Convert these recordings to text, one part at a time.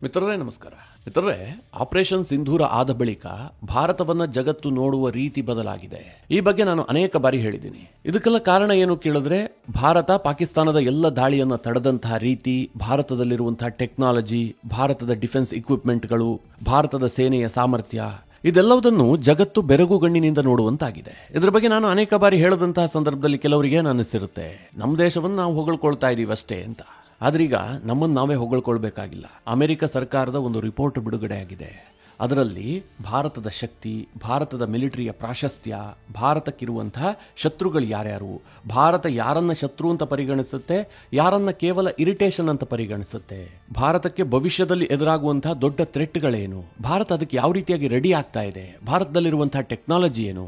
ಮಿತ್ರರೇ ನಮಸ್ಕಾರ. ಮಿತ್ರರೇ, ಆಪರೇಷನ್ ಸಿಂಧೂರ ಆದ ಬಳಿಕ ಭಾರತವನ್ನ ಜಗತ್ತು ನೋಡುವ ರೀತಿ ಬದಲಾಗಿದೆ. ಈ ಬಗ್ಗೆ ನಾನು ಅನೇಕ ಬಾರಿ ಹೇಳಿದ್ದೀನಿ. ಇದಕ್ಕೆಲ್ಲ ಕಾರಣ ಏನು ಕೇಳಿದ್ರೆ, ಭಾರತ ಪಾಕಿಸ್ತಾನದ ಎಲ್ಲ ದಾಳಿಯನ್ನ ತಡೆದಂತಹ ರೀತಿ, ಭಾರತದಲ್ಲಿರುವಂತಹ ಟೆಕ್ನಾಲಜಿ, ಭಾರತದ ಡಿಫೆನ್ಸ್ ಇಕ್ವಿಪ್ಮೆಂಟ್ಗಳು, ಭಾರತದ ಸೇನೆಯ ಸಾಮರ್ಥ್ಯ, ಇದೆಲ್ಲವುದನ್ನು ಜಗತ್ತು ಬೆರಗುಗಣ್ಣಿನಿಂದ ನೋಡುವಂತಾಗಿದೆ. ಇದರ ಬಗ್ಗೆ ನಾನು ಅನೇಕ ಬಾರಿ ಹೇಳದಂತಹ ಸಂದರ್ಭದಲ್ಲಿ ಕೆಲವರಿಗೆ ಅನ್ನಿಸಿರುತ್ತೆ, ನಮ್ಮ ದೇಶವನ್ನು ನಾವು ಹೊಗಳ್ಕೊಳ್ತಾ ಇದೀವಿ ಅಷ್ಟೇ ಅಂತ. ಆದ್ರೀಗ ನಮ್ಮನ್ನು ನಾವೇ ಹೊಗಳ್ಕೊಳ್ಬೇಕಾಗಿಲ್ಲ. ಅಮೆರಿಕ ಸರ್ಕಾರದ ಒಂದು ರಿಪೋರ್ಟ್ ಬಿಡುಗಡೆಯಾಗಿದೆ. ಅದರಲ್ಲಿ ಭಾರತದ ಶಕ್ತಿ, ಭಾರತದ ಮಿಲಿಟರಿಯ ಪ್ರಾಶಸ್ತ್ಯ, ಭಾರತಕ್ಕಿರುವಂತಹ ಶತ್ರುಗಳು ಯಾರ್ಯಾರು, ಭಾರತ ಯಾರನ್ನ ಶತ್ರು ಅಂತ ಪರಿಗಣಿಸುತ್ತೆ, ಯಾರನ್ನ ಕೇವಲ ಇರಿಟೇಷನ್ ಅಂತ ಪರಿಗಣಿಸುತ್ತೆ, ಭಾರತಕ್ಕೆ ಭವಿಷ್ಯದಲ್ಲಿ ಎದುರಾಗುವಂತಹ ದೊಡ್ಡ ಥ್ರೆಟ್ಗಳೇನು, ಭಾರತ ಅದಕ್ಕೆ ಯಾವ ರೀತಿಯಾಗಿ ರೆಡಿ ಆಗ್ತಾ ಇದೆ, ಭಾರತದಲ್ಲಿರುವಂತಹ ಟೆಕ್ನಾಲಜಿ ಏನು,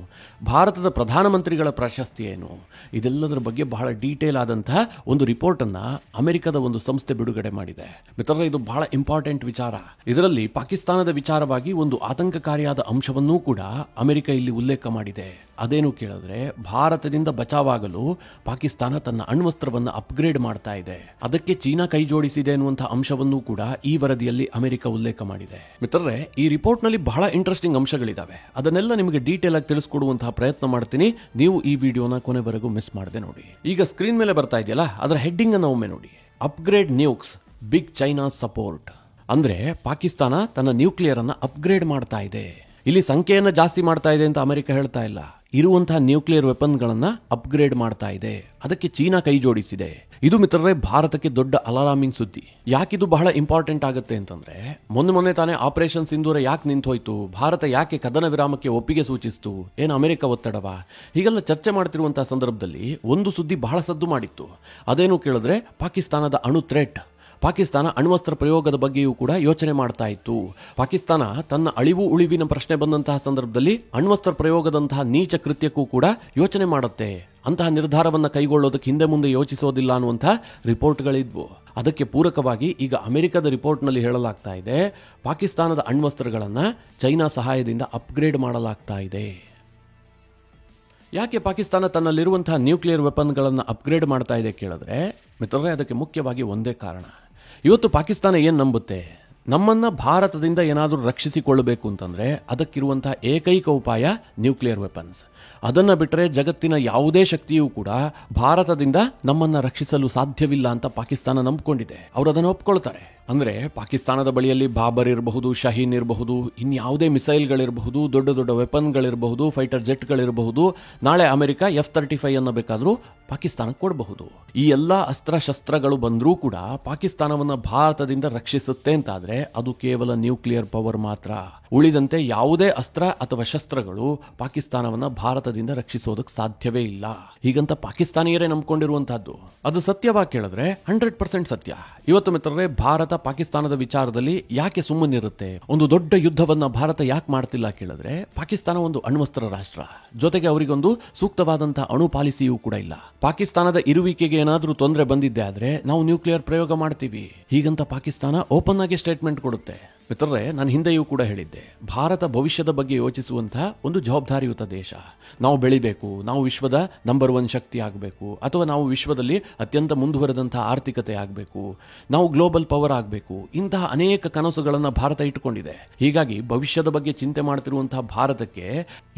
ಭಾರತದ ಪ್ರಧಾನಮಂತ್ರಿಗಳ ಪ್ರಾಶಸ್ತ್ಯ ಏನು, ಇದೆಲ್ಲದರ ಬಗ್ಗೆ ಬಹಳ ಡೀಟೇಲ್ ಆದಂತಹ ಒಂದು ರಿಪೋರ್ಟ್ ಅನ್ನ ಅಮೆರಿಕದ ಒಂದು ಸಂಸ್ಥೆ ಬಿಡುಗಡೆ ಮಾಡಿದೆ. ಮಿತ್ರರೇ, ಇದು ಬಹಳ ಇಂಪಾರ್ಟೆಂಟ್ ವಿಚಾರ. ಇದರಲ್ಲಿ ಪಾಕಿಸ್ತಾನದ ವಿಚಾರವಾಗಿ ಒಂದು ಆತಂಕಕಾರಿಯಾದ ಅಂಶವನ್ನೂ ಕೂಡ ಅಮೆರಿಕ ಇಲ್ಲಿ ಉಲ್ಲೇಖ ಮಾಡಿದೆ. ಅದೇನು ಕೇಳಿದ್ರೆ, ಭಾರತದಿಂದ ಬಚಾವಾಗಲು ಪಾಕಿಸ್ತಾನ ತನ್ನ ಅಣ್ವಸ್ತ್ರವನ್ನು ಅಪ್ಗ್ರೇಡ್ ಮಾಡ್ತಾ ಇದೆ, ಅದಕ್ಕೆ ಚೀನಾ ಕೈ ಜೋಡಿಸಿದೆ ಎನ್ನುವಂತಹ ಅಂಶವನ್ನೂ ಕೂಡ ಈ ವರದಿಯಲ್ಲಿ ಅಮೆರಿಕ ಉಲ್ಲೇಖ ಮಾಡಿದೆ. ಮಿತ್ರರೇ, ಈ ರಿಪೋರ್ಟ್ ನಲ್ಲಿ ಬಹಳ ಇಂಟ್ರೆಸ್ಟಿಂಗ್ ಅಂಶಗಳಿದಾವೆ. ಅದನ್ನೆಲ್ಲ ನಿಮಗೆ ಡೀಟೇಲ್ ಆಗಿ ತಿಳಿಸ್ಕೊಡುವಂತಹ ಪ್ರಯತ್ನ ಮಾಡ್ತೀನಿ. ನೀವು ಈ ವಿಡಿಯೋನ ಕೊನೆವರೆಗೂ ಮಿಸ್ ಮಾಡದೆ ನೋಡಿ. ಈಗ ಸ್ಕ್ರೀನ್ ಮೇಲೆ ಬರ್ತಾ ಇದೆಯಲ್ಲ, ಅದರ ಹೆಡ್ಡಿಂಗ್ ಅನ್ನು ಒಮ್ಮೆ ನೋಡಿ. Upgrade nukes, big China support. ಅಂದ್ರೆ ಪಾಕಿಸ್ತಾನ ತನ್ನ ನ್ಯೂಕ್ಲಿಯರ್ ಅನ್ನ ಅಪ್ಗ್ರೇಡ್ ಮಾಡ್ತಾ ಇದೆ. ಇಲ್ಲಿ ಸಂಖ್ಯೆಯನ್ನ ಜಾಸ್ತಿ ಮಾಡ್ತಾ ಇದೆ ಅಂತ ಅಮೆರಿಕ ಹೇಳ್ತಾ ಇಲ್ಲ, ಇರುವಂತಹ ನ್ಯೂಕ್ಲಿಯರ್ ವೆಪನ್ಗಳನ್ನ ಅಪ್ಗ್ರೇಡ್ ಮಾಡ್ತಾ ಇದೆ, ಅದಕ್ಕೆ ಚೀನಾ ಕೈ ಜೋಡಿಸಿದೆ. ಇದು ಮಿತ್ರರೇ ಭಾರತಕ್ಕೆ ದೊಡ್ಡ ಅಲಾರಾಮಿಂಗ್ ಸುದ್ದಿ. ಯಾಕಿದು ಬಹಳ ಇಂಪಾರ್ಟೆಂಟ್ ಆಗುತ್ತೆ ಅಂತಂದ್ರೆ, ಮೊನ್ನೆ ತಾನೇ ಆಪರೇಷನ್ ಸಿಂಧೂರ ಯಾಕೆ ನಿಂತೋಯ್ತು, ಭಾರತ ಯಾಕೆ ಕದನ ವಿರಾಮಕ್ಕೆ ಒಪ್ಪಿಗೆ ಸೂಚಿಸಿತು, ಏನು ಅಮೆರಿಕ ಒತ್ತಡವಾ, ಹೀಗೆಲ್ಲ ಚರ್ಚೆ ಮಾಡ್ತಿರುವಂತಹ ಸಂದರ್ಭದಲ್ಲಿ ಒಂದು ಸುದ್ದಿ ಬಹಳ ಸದ್ದು ಮಾಡಿತ್ತು. ಅದೇನು ಕೇಳಿದ್ರೆ, ಪಾಕಿಸ್ತಾನದ ಅಣು ಥ್ರೆಟ್, ಪಾಕಿಸ್ತಾನ ಅಣ್ವಸ್ತ್ರ ಪ್ರಯೋಗದ ಬಗ್ಗೆಯೂ ಕೂಡ ಯೋಚನೆ ಮಾಡ್ತಾ ಇತ್ತು. ಪಾಕಿಸ್ತಾನ ತನ್ನ ಅಳಿವು ಉಳಿವಿನ ಪ್ರಶ್ನೆ ಬಂದಂತಹ ಸಂದರ್ಭದಲ್ಲಿ ಅಣ್ವಸ್ತ್ರ ಪ್ರಯೋಗದಂತಹ ನೀಚ ಕೃತ್ಯಕ್ಕೂ ಕೂಡ ಯೋಚನೆ ಮಾಡುತ್ತೆ, ಅಂತಹ ನಿರ್ಧಾರವನ್ನು ಕೈಗೊಳ್ಳೋದಕ್ಕೆ ಹಿಂದೆ ಮುಂದೆ ಯೋಚಿಸೋದಿಲ್ಲ ಅನ್ನುವಂತಹ ರಿಪೋರ್ಟ್ಗಳಿದ್ವು. ಅದಕ್ಕೆ ಪೂರಕವಾಗಿ ಈಗ ಅಮೆರಿಕದ ರಿಪೋರ್ಟ್ನಲ್ಲಿ ಹೇಳಲಾಗ್ತಾ ಇದೆ, ಪಾಕಿಸ್ತಾನದ ಅಣ್ವಸ್ತ್ರಗಳನ್ನು ಚೈನಾ ಸಹಾಯದಿಂದ ಅಪ್ಗ್ರೇಡ್ ಮಾಡಲಾಗ್ತಾ ಇದೆ. ಯಾಕೆ ಪಾಕಿಸ್ತಾನ ತನ್ನಲ್ಲಿರುವಂತಹ ನ್ಯೂಕ್ಲಿಯರ್ ವೆಪನ್ಗಳನ್ನು ಅಪ್ಗ್ರೇಡ್ ಮಾಡ್ತಾ ಇದೆ ಕೇಳಿದ್ರೆ, ಮಿತ್ರರೇ, ಅದಕ್ಕೆ ಮುಖ್ಯವಾಗಿ ಒಂದೇ ಕಾರಣ. ಇವತ್ತು ಪಾಕಿಸ್ತಾನ ಏನು ನಂಬುತ್ತೆ, ನಮ್ಮನ್ನ ಭಾರತದಿಂದ ಏನಾದರೂ ರಕ್ಷಿಸಿಕೊಳ್ಳಬೇಕು ಅಂತಂದ್ರೆ ಅದಕ್ಕಿರುವಂತಹ ಏಕೈಕ ಉಪಾಯ ನ್ಯೂಕ್ಲಿಯರ್ ವೆಪನ್ಸ್. ಅದನ್ನ ಬಿಟ್ಟರೆ ಜಗತ್ತಿನ ಯಾವುದೇ ಶಕ್ತಿಯೂ ಕೂಡ ಭಾರತದಿಂದ ನಮ್ಮನ್ನ ರಕ್ಷಿಸಲು ಸಾಧ್ಯವಿಲ್ಲ ಅಂತ ಪಾಕಿಸ್ತಾನ ನಂಬಿಕೊಂಡಿದೆ. ಅವರು ಅದನ್ನು ಒಪ್ಕೊಳ್ತಾರೆ. ಅಂದ್ರೆ ಪಾಕಿಸ್ತಾನದ ಬಳಿಯಲ್ಲಿ ಬಾಬರ್ ಇರಬಹುದು, ಶಹೀನ್ ಇರಬಹುದು, ಇನ್ಯಾವುದೇ ಮಿಸೈಲ್ಗಳಿರಬಹುದು, ದೊಡ್ಡ ದೊಡ್ಡ ವೆಪನ್ಗಳಿರಬಹುದು, ಫೈಟರ್ ಜೆಟ್ಗಳಿರಬಹುದು, ನಾಳೆ ಅಮೆರಿಕ F-35 ಅನ್ನ ಬೇಕಾದರೂ ಪಾಕಿಸ್ತಾನಕ್ಕೆ ಕೊಡಬಹುದು. ಈ ಎಲ್ಲಾ ಅಸ್ತ್ರಶಸ್ತ್ರಗಳು ಬಂದರೂ ಕೂಡ ಪಾಕಿಸ್ತಾನವನ್ನ ಭಾರತದಿಂದ ರಕ್ಷಿಸುತ್ತೆ ಅಂತಾದ್ರೆ ಅದು ಕೇವಲ ನ್ಯೂಕ್ಲಿಯರ್ ಪವರ್ ಮಾತ್ರ. ಉಳಿದಂತೆ ಯಾವುದೇ ಅಸ್ತ್ರ ಅಥವಾ ಶಸ್ತ್ರಗಳು ಪಾಕಿಸ್ತಾನವನ್ನ ಭಾರತದಿಂದ ರಕ್ಷಿಸೋದಕ್ಕೆ ಸಾಧ್ಯವೇ ಇಲ್ಲ. ಹೀಗಂತ ಪಾಕಿಸ್ತಾನಿಯರೇ ನಂಬಿಕೊಂಡಿರುವಂತಹದ್ದು. ಅದು ಸತ್ಯವಾಗಿ ಕೇಳಿದ್ರೆ 100% ಸತ್ಯ. ಇವತ್ತು ಮಿತ್ರರೇ, ಭಾರತ ಪಾಕಿಸ್ತಾನದ ವಿಚಾರದಲ್ಲಿ ಯಾಕೆ ಸುಮ್ಮನಿರುತ್ತೆ, ಒಂದು ದೊಡ್ಡ ಯುದ್ಧವನ್ನ ಭಾರತ ಯಾಕೆ ಮಾಡ್ತಿಲ್ಲ ಕೇಳಿದ್ರೆ, ಪಾಕಿಸ್ತಾನ ಒಂದು ಅಣ್ವಸ್ತ್ರ ರಾಷ್ಟ್ರ, ಜೊತೆಗೆ ಅವರಿಗೊಂದು ಸೂಕ್ತವಾದಂತಹ ಅಣು ಪಾಲಿಸಿಯೂ ಕೂಡ ಇಲ್ಲ. ಪಾಕಿಸ್ತಾನದ ಇರುವಿಕೆಗೆ ಏನಾದ್ರೂ ತೊಂದರೆ ಬಂದಿದ್ದೆ ಆದ್ರೆ ನಾವು ನ್ಯೂಕ್ಲಿಯರ್ ಪ್ರಯೋಗ ಮಾಡ್ತೀವಿ, ಹೀಗಂತ ಪಾಕಿಸ್ತಾನ ಓಪನ್ ಆಗಿ ಸ್ಟೇಟ್ಮೆಂಟ್ ಕೊಡುತ್ತೆ. ಮಿತ್ರರೇ, ನಾನು ಹಿಂದೆಯೂ ಕೂಡ ಹೇಳಿದ್ದೆ, ಭಾರತ ಭವಿಷ್ಯದ ಬಗ್ಗೆ ಯೋಚಿಸುವಂತಹ ಒಂದು ಜವಾಬ್ದಾರಿಯುತ ದೇಶ. ನಾವು ಬೆಳಿಬೇಕು, ನಾವು ವಿಶ್ವದ ನಂಬರ್ 1 ಶಕ್ತಿ ಆಗಬೇಕು, ಅಥವಾ ನಾವು ವಿಶ್ವದಲ್ಲಿ ಅತ್ಯಂತ ಮುಂದುವರೆದಂತಹ ಆರ್ಥಿಕತೆ ಆಗಬೇಕು, ನಾವು ಗ್ಲೋಬಲ್ ಪವರ್ ಆಗಬೇಕು, ಇಂತಹ ಅನೇಕ ಕನಸುಗಳನ್ನು ಭಾರತ ಇಟ್ಟುಕೊಂಡಿದೆ. ಹೀಗಾಗಿ ಭವಿಷ್ಯದ ಬಗ್ಗೆ ಚಿಂತೆ ಮಾಡ್ತಿರುವಂತಹ ಭಾರತಕ್ಕೆ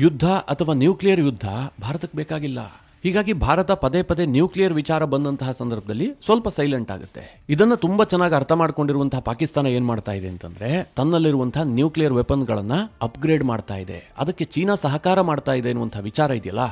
ಯುದ್ಧ ಅಥವಾ ನ್ಯೂಕ್ಲಿಯರ್ ಯುದ್ಧ ಭಾರತಕ್ಕೆ ಬೇಕಾಗಿಲ್ಲ. ಹೀಗಾಗಿ ಭಾರತ ಪದೇ ಪದೇ ನ್ಯೂಕ್ಲಿಯರ್ ವಿಚಾರ ಬಂದಂತಹ ಸಂದರ್ಭದಲ್ಲಿ ಸ್ವಲ್ಪ ಸೈಲೆಂಟ್ ಆಗುತ್ತೆ. ಇದನ್ನ ತುಂಬಾ ಚೆನ್ನಾಗಿ ಅರ್ಥ ಮಾಡ್ಕೊಂಡಿರುವಂತಹ ಪಾಕಿಸ್ತಾನ ಏನ್ ಮಾಡ್ತಾ ಇದೆ ಅಂತಂದ್ರೆ, ತನ್ನಲ್ಲಿರುವಂತಹ ನ್ಯೂಕ್ಲಿಯರ್ ವೆಪನ್ಗಳನ್ನ ಅಪ್ಗ್ರೇಡ್ ಮಾಡ್ತಾ ಇದೆ, ಅದಕ್ಕೆ ಚೀನಾ ಸಹಕಾರ ಮಾಡ್ತಾ ಇದೆ ಎನ್ನುವಂತಹ ವಿಚಾರ ಇದೆಯಲ್ಲ,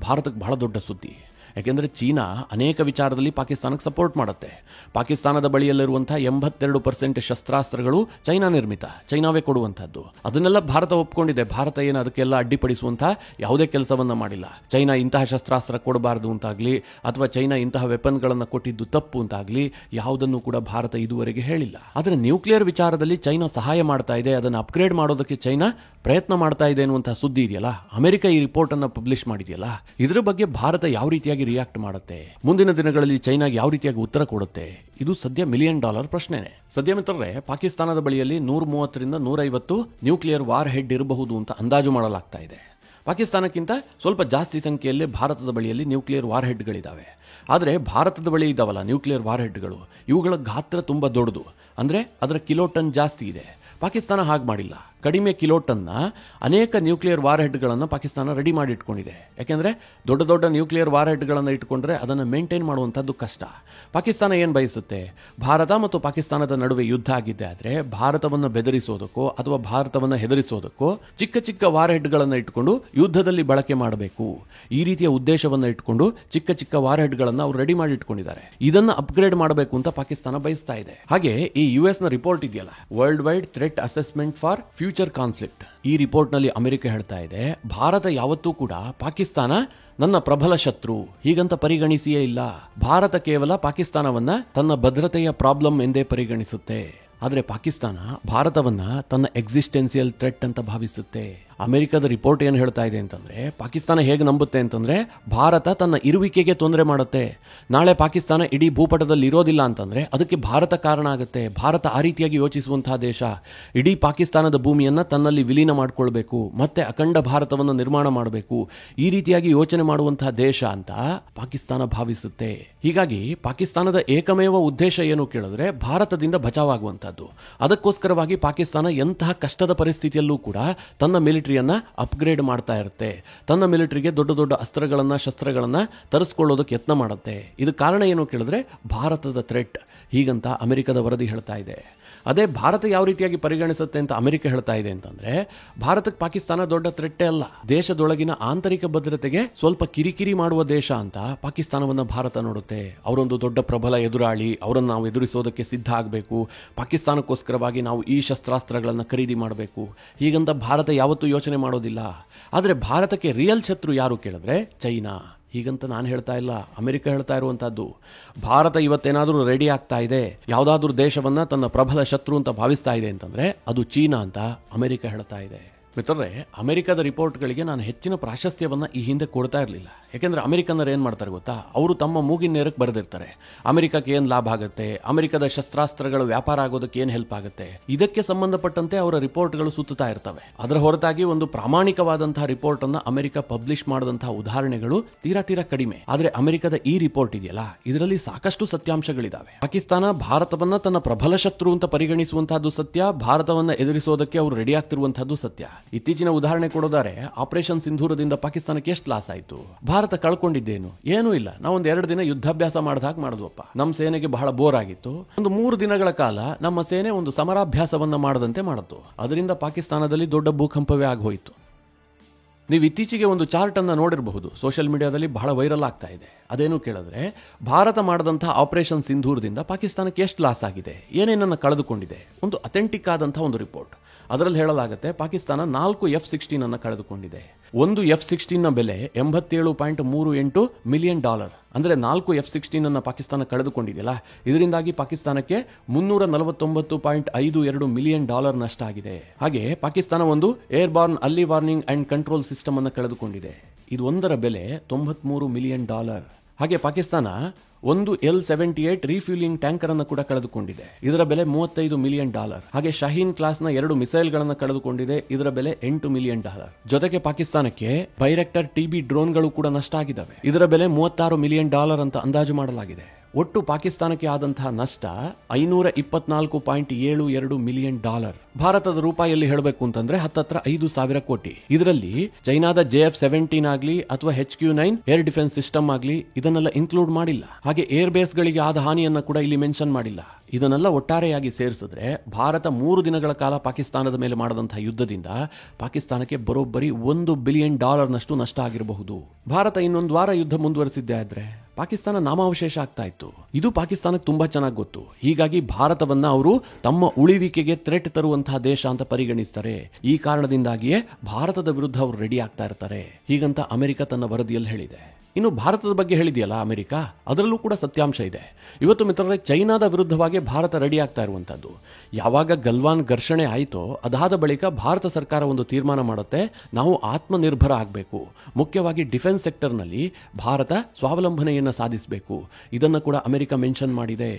ಭಾರತಕ್ಕೆ ಬಹಳ ದೊಡ್ಡ ಸುದ್ದಿ. ಯಾಕೆಂದ್ರೆ ಚೀನಾ ಅನೇಕ ವಿಚಾರದಲ್ಲಿ ಪಾಕಿಸ್ತಾನಕ್ಕೆ ಸಪೋರ್ಟ್ ಮಾಡುತ್ತೆ. ಪಾಕಿಸ್ತಾನದ ಬಳಿಯಲ್ಲಿರುವಂತಹ 82% ಶಸ್ತ್ರಾಸ್ತ್ರಗಳು ಚೈನಾ ನಿರ್ಮಿತ, ಚೈನಾವೇ ಕೊಡುವಂತಹದ್ದು. ಅದನ್ನೆಲ್ಲ ಭಾರತ ಒಪ್ಕೊಂಡಿದೆ. ಭಾರತ ಏನು ಅದಕ್ಕೆಲ್ಲ ಅಡ್ಡಿಪಡಿಸುವಂತಹ ಯಾವುದೇ ಕೆಲಸವನ್ನ ಮಾಡಿಲ್ಲ. ಚೈನಾ ಇಂತಹ ಶಸ್ತ್ರಾಸ್ತ್ರ ಕೊಡಬಾರದು ಅಂತಾಗ್ಲಿ, ಅಥವಾ ಚೈನಾ ಇಂತಹ ವೆಪನ್ಗಳನ್ನು ಕೊಟ್ಟಿದ್ದು ತಪ್ಪು ಅಂತಾಗ್ಲಿ, ಯಾವುದನ್ನು ಕೂಡ ಭಾರತ ಇದುವರೆಗೆ ಹೇಳಿಲ್ಲ. ಆದರೆ ನ್ಯೂಕ್ಲಿಯರ್ ವಿಚಾರದಲ್ಲಿ ಚೈನಾ ಸಹಾಯ ಮಾಡ್ತಾ ಇದೆ, ಅದನ್ನು ಅಪ್ಗ್ರೇಡ್ ಮಾಡೋದಕ್ಕೆ ಚೈನಾ ಪ್ರಯತ್ನ ಮಾಡ್ತಾ ಇದೆ ಎನ್ನುವಂತಹ ಸುದ್ದಿ ಇದೆಯಲ್ಲ, ಅಮೆರಿಕ ಈ ರಿಪೋರ್ಟ್ ಅನ್ನ ಪಬ್ಲಿಷ್ ಮಾಡಿದೆಯಲ್ಲ, ಇದರ ಬಗ್ಗೆ ಭಾರತ ಯಾವ ರೀತಿಯಾಗಿ ರಿಯಾಕ್ಟ್ ಮಾಡುತ್ತೆ, ಮುಂದಿನ ದಿನಗಳಲ್ಲಿ ಚೈನಾಗೆ ಯಾವ ರೀತಿಯಾಗಿ ಉತ್ತರ ಕೊಡುತ್ತೆ, ಇದು ಸದ್ಯ $1 ಮಿಲಿಯನ್ ಪ್ರಶ್ನೆನೆ. ಸದ್ಯ ಮಿತ್ರರೇ, ಪಾಕಿಸ್ತಾನದ ಬಳಿಯಲ್ಲಿ 130ರಿಂದ 150 ನ್ಯೂಕ್ಲಿಯರ್ ವಾರ್ ಹೆಡ್ ಇರಬಹುದು ಅಂತ ಅಂದಾಜು ಮಾಡಲಾಗ್ತಾ ಇದೆ. ಪಾಕಿಸ್ತಾನಕ್ಕಿಂತ ಸ್ವಲ್ಪ ಜಾಸ್ತಿ ಸಂಖ್ಯೆಯಲ್ಲಿ ಭಾರತದ ಬಳಿಯಲ್ಲಿ ನ್ಯೂಕ್ಲಿಯರ್ ವಾರ್ ಹೆಡ್ಗಳಿದ್ದಾವೆ. ಆದರೆ ಭಾರತದ ಬಳಿ ಇದ್ದಾವಲ್ಲ ನ್ಯೂಕ್ಲಿಯರ್ ವಾರ್ ಹೆಡ್ಗಳು, ಇವುಗಳ ಗಾತ್ರ ತುಂಬ ದೊಡ್ಡದು, ಅಂದರೆ ಅದರ ಕಿಲೋಟನ್ ಜಾಸ್ತಿ ಇದೆ. ಪಾಕಿಸ್ತಾನ ಹಾಗೆ ಮಾಡಿಲ್ಲ. ಕಡಿಮೆ ಕಿಲೋಟನ್ನ ಅನೇಕ ನ್ಯೂಕ್ಲಿಯರ್ ವಾರ್ ಹೆಡ್ಗಳನ್ನು ಪಾಕಿಸ್ತಾನ ರೆಡಿ ಮಾಡಿ ಇಟ್ಕೊಂಡಿದೆ. ಯಾಕೆಂದರೆ ದೊಡ್ಡ ದೊಡ್ಡ ನ್ಯೂಕ್ಲಿಯರ್ ವಾರ್ ಹೆಡ್ಗಳನ್ನು ಇಟ್ಕೊಂಡ್ರೆ ಅದನ್ನು ಮೇಂಟೈನ್ ಮಾಡುವಂಥದ್ದು ಕಷ್ಟ. ಪಾಕಿಸ್ತಾನ ಏನು ಬಯಸುತ್ತೆ, ಭಾರತ ಮತ್ತು ಪಾಕಿಸ್ತಾನದ ನಡುವೆ ಯುದ್ಧ ಆಗಿದ್ದೆ ಆದರೆ ಭಾರತವನ್ನು ಬೆದರಿಸೋದಕ್ಕೋ ಅಥವಾ ಭಾರತವನ್ನು ಹೆದರಿಸೋದಕ್ಕೋ ಚಿಕ್ಕ ಚಿಕ್ಕ ವಾರ್ ಹೆಡ್ಗಳನ್ನು ಇಟ್ಕೊಂಡು ಯುದ್ಧದಲ್ಲಿ ಬಳಕೆ ಮಾಡಬೇಕು. ಈ ರೀತಿಯ ಉದ್ದೇಶವನ್ನು ಇಟ್ಕೊಂಡು ಚಿಕ್ಕ ಚಿಕ್ಕ ವಾರ್ ಹೆಡ್ಗಳನ್ನು ಅವರು ರೆಡಿ ಮಾಡಿ ಇಟ್ಕೊಂಡಿದ್ದಾರೆ. ಇದನ್ನು ಅಪ್ಗ್ರೇಡ್ ಮಾಡಬೇಕು ಅಂತ ಪಾಕಿಸ್ತಾನ ಬಯಸ್ತಾ ಇದೆ. ಹಾಗೆ ಈ ಯುಎಸ್ ನ ರಿಪೋರ್ಟ್ ಇದೆಯಲ್ಲ, world wide threat assessment for future conflict, ಈ ರಿಪೋರ್ಟ್ ನಲ್ಲಿ ಅಮೆರಿಕ ಹೇಳ್ತಾ ಇದೆ, ಭಾರತ ಯಾವತ್ತೂ ಕೂಡ ಪಾಕಿಸ್ತಾನ ನನ್ನ ಪ್ರಬಲ ಶತ್ರು ಹೀಗಂತ ಪರಿಗಣಿಸಿಯೇ ಇಲ್ಲ. ಭಾರತ ಕೇವಲ ಪಾಕಿಸ್ತಾನವನ್ನ ತನ್ನ ಭದ್ರತೆಯ ಪ್ರಾಬ್ಲಮ್ ಎಂದೇ ಪರಿಗಣಿಸುತ್ತೆ. ಆದರೆ ಪಾಕಿಸ್ತಾನ ಭಾರತವನ್ನ ತನ್ನ ಎಕ್ಸಿಸ್ಟೆನ್ಸಿಯಲ್ ಥ್ರೆಟ್ ಅಂತ ಭಾವಿಸುತ್ತೆ. ಅಮೆರಿಕದ ರಿಪೋರ್ಟ್ ಏನು ಹೇಳ್ತಾ ಇದೆ ಅಂತಂದ್ರೆ, ಪಾಕಿಸ್ತಾನ ಹೇಗೆ ನಂಬುತ್ತೆ ಅಂತಂದ್ರೆ, ಭಾರತ ತನ್ನ ಇರುವಿಕೆಗೆ ತೊಂದರೆ ಮಾಡುತ್ತೆ. ನಾಳೆ ಪಾಕಿಸ್ತಾನ ಇಡೀ ಭೂಪಟದಲ್ಲಿ ಇರೋದಿಲ್ಲ ಅಂತಂದ್ರೆ ಅದಕ್ಕೆ ಭಾರತ ಕಾರಣ ಆಗುತ್ತೆ. ಭಾರತ ಆ ರೀತಿಯಾಗಿ ಯೋಚಿಸುವಂತಹ ದೇಶ. ಇಡೀ ಪಾಕಿಸ್ತಾನದ ಭೂಮಿಯನ್ನ ತನ್ನಲ್ಲಿ ವಿಲೀನ ಮಾಡಿಕೊಳ್ಬೇಕು, ಮತ್ತೆ ಅಖಂಡ ಭಾರತವನ್ನು ನಿರ್ಮಾಣ ಮಾಡಬೇಕು, ಈ ರೀತಿಯಾಗಿ ಯೋಚನೆ ಮಾಡುವಂತಹ ದೇಶ ಅಂತ ಪಾಕಿಸ್ತಾನ ಭಾವಿಸುತ್ತೆ. ಹೀಗಾಗಿ ಪಾಕಿಸ್ತಾನದ ಏಕಮೇವ ಉದ್ದೇಶ ಏನು ಕೇಳಿದ್ರೆ ಭಾರತದಿಂದ ಬಚಾವಾಗುವಂತಹದ್ದು. ಅದಕ್ಕೋಸ್ಕರವಾಗಿ ಪಾಕಿಸ್ತಾನ ಎಂತಹ ಕಷ್ಟದ ಪರಿಸ್ಥಿತಿಯಲ್ಲೂ ಕೂಡ ತನ್ನ ಮಿಲಿಟರಿಯನ್ನ ಅಪ್ಗ್ರೇಡ್ ಮಾಡ್ತಾ ಇರುತ್ತೆ. ತನ್ನ ಮಿಲಿಟರಿಗೆ ದೊಡ್ಡ ದೊಡ್ಡ ಅಸ್ತ್ರಗಳನ್ನ ಶಸ್ತ್ರಗಳನ್ನ ತರಿಸ್ಕೊಳ್ಳೋದಕ್ಕೆ ಯತ್ನ ಮಾಡುತ್ತೆ. ಇದು ಕಾರಣ ಏನು ಕೇಳಿದ್ರೆ ಭಾರತದ ಥ್ರೆಟ್ ಹೀಗಂತ ಅಮೆರಿಕದ ವರದಿ ಹೇಳ್ತಾ ಇದೆ. ಅದೇ ಭಾರತ ಯಾವ ರೀತಿಯಾಗಿ ಪರಿಗಣಿಸುತ್ತೆ ಅಂತ ಅಮೆರಿಕ ಹೇಳ್ತಾ ಇದೆ ಅಂತಂದ್ರೆ, ಭಾರತಕ್ಕೆ ಪಾಕಿಸ್ತಾನ ದೊಡ್ಡ ಥ್ರೆಟ್ಟೇ ಅಲ್ಲ, ದೇಶದೊಳಗಿನ ಆಂತರಿಕ ಭದ್ರತೆಗೆ ಸ್ವಲ್ಪ ಕಿರಿಕಿರಿ ಮಾಡುವ ದೇಶ ಅಂತ ಪಾಕಿಸ್ತಾನವನ್ನ ಭಾರತ ನೋಡುತ್ತೆ. ಅವರೊಂದು ದೊಡ್ಡ ಪ್ರಬಲ ಎದುರಾಳಿ, ಅವರನ್ನು ನಾವು ಎದುರಿಸೋದಕ್ಕೆ ಸಿದ್ಧ ಆಗಬೇಕು, ಪಾಕಿಸ್ತಾನಕ್ಕೋಸ್ಕರವಾಗಿ ನಾವು ಈ ಶಸ್ತ್ರಾಸ್ತ್ರಗಳನ್ನು ಖರೀದಿ ಮಾಡಬೇಕು, ಹೀಗಂತ ಭಾರತ ಯಾವತ್ತೂ ಯೋಚನೆ ಮಾಡೋದಿಲ್ಲ. ಆದರೆ ಭಾರತಕ್ಕೆ ರಿಯಲ್ ಶತ್ರು ಯಾರು ಕೇಳಿದ್ರೆ ಚೈನಾ. ಹೀಗಂತ ನಾನು ಹೇಳ್ತಾ ಇಲ್ಲ, ಅಮೆರಿಕ ಹೇಳ್ತಾ ಇರುವಂತಹದ್ದು. ಭಾರತ ಇವತ್ತೇನಾದರೂ ರೆಡಿ ಆಗ್ತಾ ಇದೆ, ಯಾವುದಾದ್ರೂ ದೇಶವನ್ನ ತನ್ನ ಪ್ರಬಲ ಶತ್ರು ಅಂತ ಭಾವಿಸ್ತಾ ಇದೆ ಅಂತಂದ್ರೆ ಅದು ಚೀನಾ ಅಂತ ಅಮೆರಿಕ ಹೇಳ್ತಾ ಇದೆ. ಮಿತ್ರರೇ, ಅಮೆರಿಕದ ರಿಪೋರ್ಟ್ಗಳಿಗೆ ನಾನು ಹೆಚ್ಚಿನ ಪ್ರಾಶಸ್ತ್ಯವನ್ನ ಈ ಹಿಂದೆ ಕೊಡ್ತಾ ಇರಲಿಲ್ಲ. ಯಾಕೆಂದ್ರೆ ಅಮೆರಿಕನ್ನರು ಏನ್ ಮಾಡ್ತಾರೆ ಗೊತ್ತಾ, ಅವರು ತಮ್ಮ ಮೂಗಿನ ನೇರಕ್ಕೆ ಬರೆದಿರ್ತಾರೆ, ಅಮೆರಿಕಕ್ಕೆ ಏನ್ ಲಾಭ ಆಗುತ್ತೆ, ಅಮೆರಿಕದ ಶಸ್ತ್ರಾಸ್ತ್ರಗಳು ವ್ಯಾಪಾರ ಆಗೋದಕ್ಕೆ ಏನ್ ಹೆಲ್ಪ್ ಆಗುತ್ತೆ, ಇದಕ್ಕೆ ಸಂಬಂಧಪಟ್ಟಂತೆ ಅವರ ರಿಪೋರ್ಟ್ಗಳು ಸುತ್ತುತ್ತಾ ಇರ್ತವೆ. ಅದರ ಹೊರತಾಗಿ ಒಂದು ಪ್ರಾಮಾಣಿಕವಾದಂತಹ ರಿಪೋರ್ಟ್ ಅನ್ನ ಅಮೆರಿಕ ಪಬ್ಲಿಷ್ ಮಾಡಿದಂತಹ ಉದಾಹರಣೆಗಳು ತೀರಾ ಕಡಿಮೆ. ಆದ್ರೆ ಅಮೆರಿಕದ ಈ ರಿಪೋರ್ಟ್ ಇದೆಯಲ್ಲ, ಇದರಲ್ಲಿ ಸಾಕಷ್ಟು ಸತ್ಯಾಂಶಗಳಿದಾವೆ. ಪಾಕಿಸ್ತಾನ ಭಾರತವನ್ನ ತನ್ನ ಪ್ರಬಲ ಶತ್ರು ಅಂತ ಪರಿಗಣಿಸುವಂತಹದ್ದು ಸತ್ಯ, ಭಾರತವನ್ನ ಎದುರಿಸೋದಕ್ಕೆ ಅವರು ರೆಡಿ ಆಗ್ತಿರುವಂತಹದ್ದು ಸತ್ಯ. ಇತ್ತೀಚಿನ ಉದಾಹರಣೆ ಕೊಡೋದಾರೆ, ಆಪರೇಷನ್ ಸಿಂಧೂರದಿಂದ ಪಾಕಿಸ್ತಾನಕ್ಕೆ ಎಷ್ಟು ಲಾಸ್ ಆಯ್ತು, ಭಾರತ ಕಳ್ಕೊಂಡಿದ್ದೇನು, ಏನೂ ಇಲ್ಲ. ನಾವೊಂದು 2 ದಿನ ಯುದ್ಧಾಭ್ಯಾಸ ಮಾಡಿದಾಗ ಮಾಡಿದ್ವಪ್ಪ, ನಮ್ಮ ಸೇನೆಗೆ ಬಹಳ ಬೋರ್ ಆಗಿತ್ತು, ಒಂದು 3 ದಿನಗಳ ಕಾಲ ನಮ್ಮ ಸೇನೆ ಒಂದು ಸಮರಾಭ್ಯಾಸವನ್ನ ಮಾಡದಂತೆ ಮಾಡಿತು, ಅದರಿಂದ ಪಾಕಿಸ್ತಾನದಲ್ಲಿ ದೊಡ್ಡ ಭೂಕಂಪವೇ ಆಗೋಯ್ತು. ನೀವು ಇತ್ತೀಚೆಗೆ ಒಂದು ಚಾರ್ಟ್ ಅನ್ನ ನೋಡಿರಬಹುದು, ಸೋಷಿಯಲ್ ಮೀಡಿಯಾದಲ್ಲಿ ಬಹಳ ವೈರಲ್ ಆಗ್ತಾ ಇದೆ. ಅದೇನು ಕೇಳಿದ್ರೆ, ಭಾರತ ಮಾಡಿದಂತಹ ಆಪರೇಷನ್ ಸಿಂಧೂರದಿಂದ ಪಾಕಿಸ್ತಾನಕ್ಕೆ ಎಷ್ಟು ಲಾಸ್ ಆಗಿದೆ, ಏನೇನನ್ನ ಕಳೆದುಕೊಂಡಿದೆ, ಒಂದು ಅಥೆಂಟಿಕ್ ಆದಂತಹ ಒಂದು ರಿಪೋರ್ಟ್. ಅದರಲ್ಲಿ ಹೇಳಲಾಗುತ್ತೆ, ಪಾಕಿಸ್ತಾನ 4 F-16 ಅನ್ನು ಕಳೆದುಕೊಂಡಿದೆ. ಒಂದು F-16 ನ ಬೆಲೆ $87.38 ಮಿಲಿಯನ್. ಅಂದ್ರೆ 4 F-16 ಅನ್ನ ಪಾಕಿಸ್ತಾನ ಕಳೆದುಕೊಂಡಿದೆಯಲ್ಲ, ಇದರಿಂದಾಗಿ ಪಾಕಿಸ್ತಾನಕ್ಕೆ $349.52 ಮಿಲಿಯನ್ ನಷ್ಟ ಆಗಿದೆ. ಹಾಗೆ ಪಾಕಿಸ್ತಾನ ಒಂದು airborne early warning and control system ಅನ್ನು ಕಳೆದುಕೊಂಡಿದೆ. ಇದು ಒಂದರ ಬೆಲೆ $93 ಮಿಲಿಯನ್. ಹಾಗೆ ಪಾಕಿಸ್ತಾನ ಒಂದು L-78 ರೀಫ್ಯೂಲಿಂಗ್ ಟ್ಯಾಂಕರ್ ಅನ್ನು ಕೂಡ ಕಳೆದುಕೊಂಡಿದೆ, ಇದರ ಬೆಲೆ $35 ಮಿಲಿಯನ್. ಹಾಗೆ ಶಹೀನ್ ಕ್ಲಾಸ್ ನ 2 ಮಿಸೈಲ್ ಗಳನ್ನು ಕಳೆದುಕೊಂಡಿದೆ, ಇದರ ಬೆಲೆ $8 ಮಿಲಿಯನ್. ಜೊತೆಗೆ ಪಾಕಿಸ್ತಾನಕ್ಕೆ ಬೈರೆಕ್ಟರ್ TB ಡ್ರೋನ್ಗಳು ಕೂಡ ನಷ್ಟ ಆಗಿದ್ದಾವೆ, ಇದರ ಬೆಲೆ $36 ಮಿಲಿಯನ್ ಅಂತ ಅಂದಾಜು ಮಾಡಲಾಗಿದೆ. ಒಟ್ಟು ಪಾಕಿಸ್ತಾನಕ್ಕೆ ಆದಂತಹ ನಷ್ಟ $524.72 ಮಿಲಿಯನ್. ಭಾರತದ ರೂಪಾಯಿಯಲ್ಲಿ ಹೇಳಬೇಕು ಅಂತಂದ್ರೆ ಹತ್ತತ್ರ 5,000 ಕೋಟಿ. ಇದರಲ್ಲಿ ಚೈನಾದ JF-17 ಆಗ್ಲಿ ಅಥವಾ HQ-9 ಏರ್ ಡಿಫೆನ್ಸ್ ಸಿಸ್ಟಮ್ ಆಗ್ಲಿ ಇದನ್ನೆಲ್ಲ ಇನ್ಕ್ಲೂಡ್ ಮಾಡಿಲ್ಲ. ಹಾಗೆ ಏರ್ ಬೇಸ್ ಗಳಿಗೆ ಆದ ಹಾನಿಯನ್ನ ಕೂಡ ಇಲ್ಲಿ ಮೆನ್ಷನ್ ಮಾಡಿಲ್ಲ. ಇದನ್ನೆಲ್ಲ ಒಟ್ಟಾರೆಯಾಗಿ ಸೇರಿಸಿದ್ರೆ ಭಾರತ 3 ದಿನಗಳ ಕಾಲ ಪಾಕಿಸ್ತಾನದ ಮೇಲೆ ಮಾಡದಂತಹ ಯುದ್ಧದಿಂದ ಪಾಕಿಸ್ತಾನಕ್ಕೆ ಬರೋಬ್ಬರಿ $1 ಬಿಲಿಯನ್ ನಷ್ಟು ನಷ್ಟ ಆಗಿರಬಹುದು. ಭಾರತ ಇನ್ನೊಂದು ವಾರ ಯುದ್ಧ ಮುಂದುವರೆಸಿದ್ದೇ ಆದ್ರೆ ಪಾಕಿಸ್ತಾನ ನಾಮಾವಶೇಷ ಆಗ್ತಾ ಇತ್ತು. ಇದು ಪಾಕಿಸ್ತಾನಕ್ಕೆ ತುಂಬಾ ಚೆನ್ನಾಗಿ ಗೊತ್ತು. ಹೀಗಾಗಿ ಭಾರತವನ್ನ ಅವರು ತಮ್ಮ ಉಳಿವಿಕೆಗೆ ಥ್ರೆಟ್ ತರುವಂತಹ ದೇಶ ಅಂತ ಪರಿಗಣಿಸ್ತಾರೆ. ಈ ಕಾರಣದಿಂದಾಗಿಯೇ ಭಾರತದ ವಿರುದ್ಧ ಅವರು ರೆಡಿ ಆಗ್ತಾ ಇರ್ತಾರೆ, ಹೀಗಂತ ಅಮೆರಿಕ ತನ್ನ ವರದಿಯಲ್ಲಿ ಹೇಳಿದೆ. ಇನ್ನು ಭಾರತದ ಬಗ್ಗೆ ಹೇಳಿದೆಯಲ್ಲ ಅಮೆರಿಕ, ಅದರಲ್ಲೂ ಕೂಡ ಸತ್ಯಾಂಶ ಇದೆ. ಇವತ್ತು ಮಿತ್ರರೇ, ಚೈನಾದ ವಿರುದ್ಧವಾಗಿ ಭಾರತ ರೆಡಿ ಆಗ್ತಾ ಇರುವಂತದ್ದು. ಯಾವಾಗ ಗಲ್ವಾನ್ ಘರ್ಷಣೆ ಆಯಿತೋ ಅದಾದ ಬಳಿಕ ಭಾರತ ಸರ್ಕಾರ ಒಂದು ತೀರ್ಮಾನ ಮಾಡುತ್ತೆ, ನಾವು ಆತ್ಮನಿರ್ಭರ ಆಗಬೇಕು, ಮುಖ್ಯವಾಗಿ ಡಿಫೆನ್ಸ್ ಸೆಕ್ಟರ್ನಲ್ಲಿ ಭಾರತ ಸ್ವಾವಲಂಬನೆಯನ್ನು ಸಾಧಿಸಬೇಕು. ಇದನ್ನು ಕೂಡ ಅಮೆರಿಕ ಮೆನ್ಷನ್ ಮಾಡಿದೆ.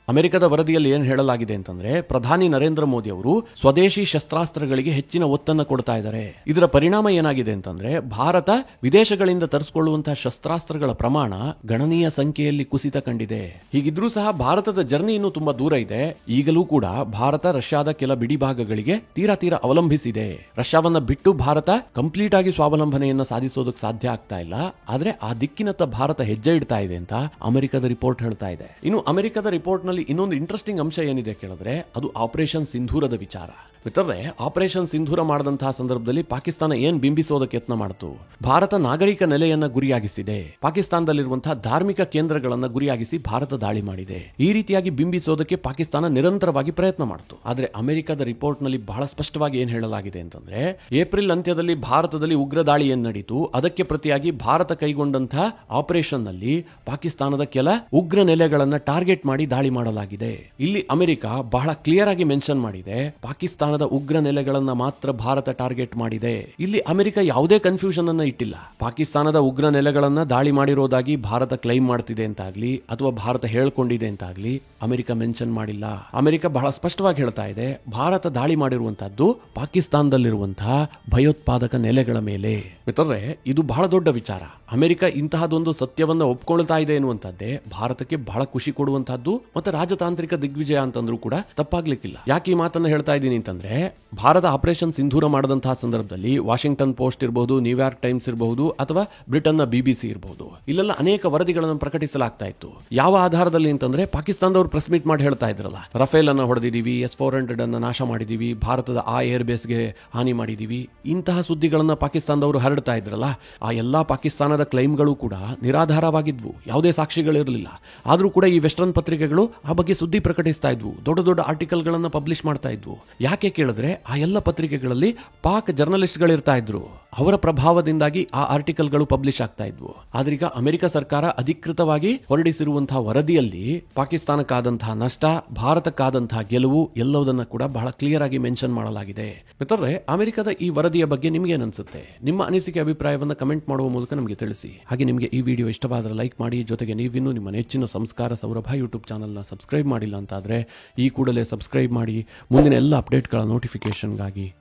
ಅಮೆರಿಕದ ವರದಿಯಲ್ಲಿ ಏನು ಹೇಳಲಾಗಿದೆ ಅಂತಂದ್ರೆ, ಪ್ರಧಾನಿ ನರೇಂದ್ರ ಮೋದಿ ಅವರು ಸ್ವದೇಶಿ ಶಸ್ತ್ರಾಸ್ತ್ರಗಳಿಗೆ ಹೆಚ್ಚಿನ ಒತ್ತನ್ನು ಕೊಡ್ತಾ ಇದ್ದಾರೆ. ಇದರ ಪರಿಣಾಮ ಏನಾಗಿದೆ ಅಂತಂದ್ರೆ, ಭಾರತ ವಿದೇಶಗಳಿಂದ ತರಿಸಿಕೊಳ್ಳುವಂತಹ ಶಸ್ತ್ರಾಸ್ತ್ರಗಳ ಪ್ರಮಾಣ ಗಣನೀಯ ಸಂಖ್ಯೆಯಲ್ಲಿ ಕುಸಿತ ಕಂಡಿದೆ. ಹೀಗಿದ್ರೂ ಸಹ ಭಾರತದ ಜರ್ನಿ ಇನ್ನೂ ತುಂಬಾ ದೂರ ಇದೆ. ಈಗಲೂ ಕೂಡ ಭಾರತ ರಷ್ಯಾದ ಕೆಲ ಬಿಡಿ ಭಾಗಗಳಿಗೆ ತೀರಾ ಅವಲಂಬಿಸಿದೆ. ರಷ್ಯಾವನ್ನ ಬಿಟ್ಟು ಭಾರತ ಕಂಪ್ಲೀಟ್ ಆಗಿ ಸ್ವಾವಲಂಬನೆಯನ್ನು ಸಾಧಿಸೋದಕ್ಕೆ ಸಾಧ್ಯ ಆಗ್ತಾ ಇಲ್ಲ. ಆದ್ರೆ ಆ ದಿಕ್ಕಿನತ್ತ ಭಾರತ ಹೆಜ್ಜೆ ಇಡ್ತಾ ಇದೆ ಅಂತ ಅಮೆರಿಕದ ರಿಪೋರ್ಟ್ ಹೇಳ್ತಾ ಇದೆ. ಇನ್ನು ಅಮೆರಿಕದ ರಿಪೋರ್ಟ್ ನಲ್ಲಿ ಇನ್ನೊಂದು ಇಂಟ್ರೆಸ್ಟಿಂಗ್ ಅಂಶ ಏನಿದೆ ಕೇಳಿದ್ರೆ, ಅದು ಆಪರೇಷನ್ ಸಿಂಧೂರದ ವಿಚಾರ. ಮಿತ್ರರೇ, ಆಪರೇಷನ್ ಸಿಂಧೂರ ಮಾಡಿದಂತಹ ಸಂದರ್ಭದಲ್ಲಿ ಪಾಕಿಸ್ತಾನ ಏನ್ ಬಿಂಬಿಸೋದಕ್ಕೆ ಯತ್ನ ಮಾಡಿತು? ಭಾರತ ನಾಗರಿಕ ನೆಲೆಯನ್ನ ಗುರಿಯಾಗಿಸಿದೆ. ಪಾಕಿಸ್ತಾನದಲ್ಲಿರುವಂತಹ ಧಾರ್ಮಿಕ ಕೇಂದ್ರಗಳನ್ನ ಗುರಿಯಾಗಿಸಿ ಭಾರತ ದಾಳಿ ಮಾಡಿದೆ. ಈ ರೀತಿಯಾಗಿ ಬಿಂಬಿಸೋದಕ್ಕೆ ಪಾಕಿಸ್ತಾನ ನಿರಂತರವಾಗಿ ಪ್ರಯತ್ನ ಮಾಡಿತು. ಆದ್ರೆ ಅಮೆರಿಕದ ರಿಪೋರ್ಟ್ ನಲ್ಲಿ ಬಹಳ ಸ್ಪಷ್ಟವಾಗಿ ಏನ್ ಹೇಳಲಾಗಿದೆ ಅಂತಂದ್ರೆ, ಏಪ್ರಿಲ್ ಅಂತ್ಯದಲ್ಲಿ ಭಾರತದಲ್ಲಿ ಉಗ್ರ ದಾಳಿ ಏನ್ ನಡೀತು, ಅದಕ್ಕೆ ಪ್ರತಿಯಾಗಿ ಭಾರತ ಕೈಗೊಂಡಂತಹ ಆಪರೇಷನ್ ನಲ್ಲಿ ಪಾಕಿಸ್ತಾನದ ಕೆಲ ಉಗ್ರ ನೆಲೆಗಳನ್ನ ಟಾರ್ಗೆಟ್ ಮಾಡಿ ದಾಳಿ ಮಾಡಲಾಗಿದೆ. ಇಲ್ಲಿ ಅಮೆರಿಕ ಬಹಳ ಕ್ಲಿಯರ್ ಆಗಿ ಮೆನ್ಷನ್ ಮಾಡಿದೆ, ಪಾಕಿಸ್ತಾನದ ಉಗ್ರ ನೆಲೆಗಳನ್ನ ಮಾತ್ರ ಭಾರತ ಟಾರ್ಗೆಟ್ ಮಾಡಿದೆ. ಇಲ್ಲಿ ಅಮೆರಿಕ ಯಾವುದೇ ಕನ್ಫ್ಯೂಷನ್ ಅನ್ನ ಇಟ್ಟಿಲ್ಲ. ಪಾಕಿಸ್ತಾನದ ಉಗ್ರ ನೆಲೆಗಳನ್ನ ದಾಳಿ ಮಾಡಿರೋದಾಗಿ ಭಾರತ ಕ್ಲೈಮ್ ಮಾಡ್ತಿದೆ ಅಂತಾಗ್ಲಿ ಅಥವಾ ಭಾರತ ಹೇಳ್ಕೊಂಡಿದೆ ಅಂತಾಗ್ಲಿ ಅಮೆರಿಕ ಮೆನ್ಷನ್ ಮಾಡಿಲ್ಲ. ಅಮೆರಿಕ ಬಹಳ ಸ್ಪಷ್ಟವಾಗಿ ಹೇಳ್ತಾ ಇದೆ, ಭಾರತ ದಾಳಿ ಮಾಡಿರುವಂತಹದ್ದು ಪಾಕಿಸ್ತಾನದಲ್ಲಿರುವಂತಹ ಭಯೋತ್ಪಾದಕ ನೆಲೆಗಳ ಮೇಲೆ. ಮಿತ್ರರೇ, ಇದು ಬಹಳ ದೊಡ್ಡ ವಿಚಾರ. ಅಮೆರಿಕ ಇಂತಹದೊಂದು ಸತ್ಯವನ್ನ ಒಪ್ಕೊಳ್ತಾ ಇದೆ ಎನ್ನುವಂತದ್ದೇ ಭಾರತಕ್ಕೆ ಬಹಳ ಖುಷಿ ಕೊಡುವಂತಹದ್ದು ಮತ್ತೆ ರಾಜತಾಂತ್ರಿಕ ದಿಗ್ವಿಜಯ ಅಂತಂದ್ರೂ ಕೂಡ ತಪ್ಪಾಗ್ಲಿಕ್ಕಿಲ್ಲ. ಯಾಕೆ ಈ ಮಾತನ್ನ ಹೇಳ್ತಾ ಇದ್ದೀನಿ ಅಂತಂದ್ರೆ, ಭಾರತ ಆಪರೇಷನ್ ಸಿಂಧೂರ ಮಾಡದಂತಹ ಸಂದರ್ಭದಲ್ಲಿ ವಾಷಿಂಗ್ಟನ್ ಪೋಸ್ಟ್ ಇರಬಹುದು, ನ್ಯೂಯಾರ್ಕ್ ಟೈಮ್ಸ್ ಇರಬಹುದು ಅಥವಾ ಬ್ರಿಟನ್ನ BBC ಇರಬಹುದು, ಇಲ್ಲೆಲ್ಲ ಅನೇಕ ವರದಿಗಳನ್ನು ಪ್ರಕಟಿಸಲಾಗ್ತಾ ಇತ್ತು. ಯಾವ ಆಧಾರದಲ್ಲಿ ಅಂತಂದ್ರೆ, ಪಾಕಿಸ್ತಾನದವರು ಪ್ರೆಸ್ ಮೀಟ್ ಮಾಡಿ ಹೇಳ್ತಾ ಇದ್ರಲ್ಲ, ರಫೇಲ್ ಅನ್ನ ಹೊಡೆದಿದ್ದೀವಿ, S-400 ಅನ್ನ ನಾಶ ಮಾಡಿದೀವಿ, ಭಾರತದ ಆ ಏರ್ ಬೇಸ್ಗೆ ಹಾನಿ ಮಾಡಿದೀವಿ, ಇಂತಹ ಸುದ್ದಿಗಳನ್ನ ಪಾಕಿಸ್ತಾನದವರು ಹರಡ್ತಾ ಇದ್ರಲ್ಲ, ಆ ಎಲ್ಲಾ ಪಾಕಿಸ್ತಾನದ ಕ್ಲೈಮ್ಗಳು ಕೂಡ ನಿರಾಧಾರವಾಗಿದ್ವು. ಯಾವುದೇ ಸಾಕ್ಷಿಗಳಿರಲಿಲ್ಲ. ಆದ್ರೂ ಕೂಡ ಈ ವೆಸ್ಟರ್ನ್ ಪತ್ರಿಕೆಗಳು ಆ ಬಗ್ಗೆ ಸುದ್ದಿ ಪ್ರಕಟಿಸ್ತಾ ಇದ್ವು, ದೊಡ್ಡ ದೊಡ್ಡ ಆರ್ಟಿಕಲ್ ಗಳನ್ನ ಪಬ್ಲಿಷ್ ಮಾಡ್ತಾ ಇದ್ವು. ಯಾಕೆ ಕೇಳಿದ್ರೆ, ಆ ಎಲ್ಲ ಪತ್ರಿಕೆಗಳಲ್ಲಿ ಪಾಕ್ ಜರ್ನಲಿಸ್ಟ್ ಗಳಿರ್ತಾ ಇದ್ರು. ಅವರ ಪ್ರಭಾವದಿಂದಾಗಿ ಆ ಆರ್ಟಿಕಲ್ಗಳು ಪಬ್ಲಿಷ್ ಆಗ್ತಾ ಇದ್ವು. ಆದ್ರೀಗ ಅಮೆರಿಕ ಸರ್ಕಾರ ಅಧಿಕೃತವಾಗಿ ಹೊರಡಿಸಿರುವಂತಹ ವರದಿಯಲ್ಲಿ ಪಾಕಿಸ್ತಾನಕ್ಕಾದಂತಹ ನಷ್ಟ, ಭಾರತಕ್ಕಾದಂತಹ ಗೆಲುವು ಎಲ್ಲವುದನ್ನ ಕೂಡ ಬಹಳ ಕ್ಲಿಯರ್ ಆಗಿ ಮೆನ್ಷನ್ ಮಾಡಲಾಗಿದೆ. ಮಿತ್ರರೇ, ಅಮೆರಿಕದ ಈ ವರದಿಯ ಬಗ್ಗೆ ನಿಮ್ಗೆ ಏನನ್ಸುತ್ತೆ? ನಿಮ್ಮ ಅನಿಸಿಕೆ, ಅಭಿಪ್ರಾಯವನ್ನ ಕಮೆಂಟ್ ಮಾಡುವ ಮೂಲಕ ನಮಗೆ ತಿಳಿಸಿ. ಹಾಗೆ ನಿಮಗೆ ಈ ವಿಡಿಯೋ ಇಷ್ಟವಾದರೆ ಲೈಕ್ ಮಾಡಿ. ಜೊತೆಗೆ ನೀವಿನ್ನೂ ನಿಮ್ಮ ನೆಚ್ಚಿನ ಸಂಸ್ಕಾರ ಸೌರಭ ಯೂಟ್ಯೂಬ್ ಚಾನಲ್ನ ಸಬ್ಸ್ಕ್ರೈಬ್ ಮಾಡಿಲ್ಲ ಅಂತಾದ್ರೆ ಈ ಕೂಡಲೇ ಸಬ್ಸ್ಕ್ರೈಬ್ ಮಾಡಿ ಮುಂದಿನ ಎಲ್ಲ ಅಪ್ಡೇಟ್ಗಳ ನೋಟಿಫಿಕೇಶನ್ಗಾಗಿ